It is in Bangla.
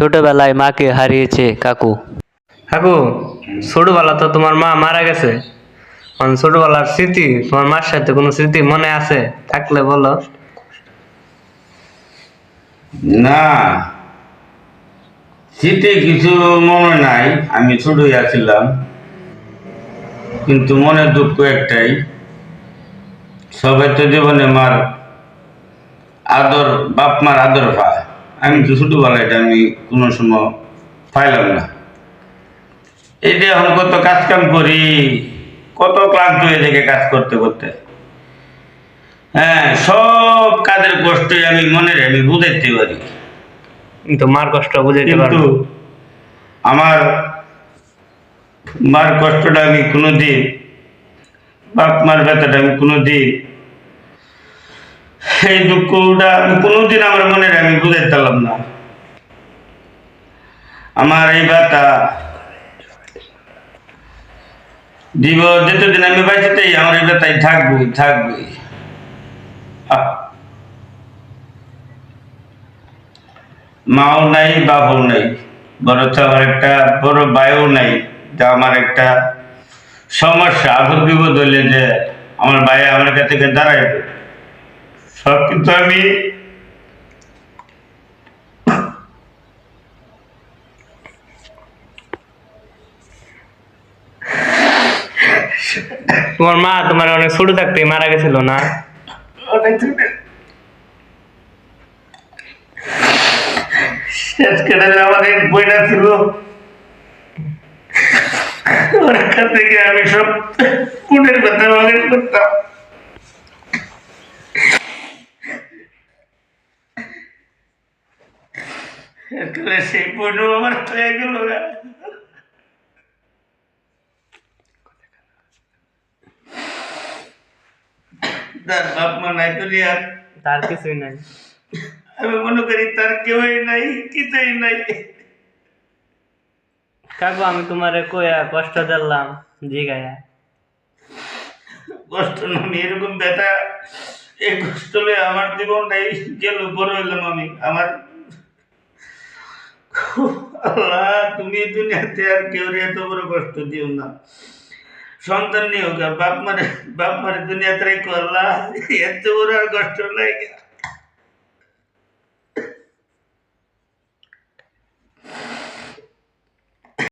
ছোটবেলায় মাকে হারিয়েছে কাকু। কাকু, ছোটবেলা তো তোমার মা মারা গেছে। ছোটবেলার স্মৃতি, তোমার মার সাথে কোনো স্মৃতি মনে আছে? থাকলে বলো। না, শীতে কিছু মনে নাই, আমি ছোটই আছিলাম। কিন্তু মনে দুঃখ একটাই, সবাই তো জীবনে মার আদর, বাপ মার আদর পায়। আমি তো ছোটবেলায় এটা আমি কোনো সময় পাইলাম না। এই যে এখন কত কাজ কাম করি, কত ক্লান্ত হয়ে থেকে কাজ করতে করতে, হ্যাঁ, সব কাজের কষ্টই আমি আমি বুঝাইতে পারি। কিন্তু মার কষ্ট বুঝাইতে পারো কিন্তু আমার মার কষ্টটা আমি কোনোদিন, বাপ মার ব্যথাটা আমি কোনোদিন, এই দুঃখটা আমি কোনোদিন আমার আমি বুঝাইতে পারলাম না। আমার এই ব্যথা যতদিন আমি বাঁচিতে আমার এই ব্যথাই থাকবই থাকবই। মাও নাই, বাপও নাই, বরঞ্চ আমার একটা বড় ভাইও নাই, যা আমার একটা সমস্যা আপদ বিপদ হইলে যে আমার ভাই আমার কাছে থেকে দাঁড়াইবে। সব কিন্তু আমি তোমার মা তোমার অনেক ছোট থাকতে মারা গেছিল না? শেষ কেটে আমার এক বইটা ছিল, ওর কাছ থেকে আমি সব পুনের ব্যথা মানুষ করতাম। সেই বইটাও আমার হয়ে গেল। তার বাপ মা নাই তো আর তার কিছুই নাই। আমি মনে করি তার কেউই নাই, কিছুই নাই। কাকু, আমি তোমারে কইয়া কষ্ট দিলাম জিগায়া। কষ্ট নয়, এরকম ব্যথা, এই কষ্ট লয়ে আমার জীবনটাই গেল, বড় হইলাম আমি। আমার আল্লাহ, তুমি দুনিয়াতে আর কেউ এত বড় কষ্ট দিও না। সন্তান নিয়ে হোক, বাপ মারে দুনিয়াতে রেখো আল্লাহ, এত বড় আর কষ্ট নাই।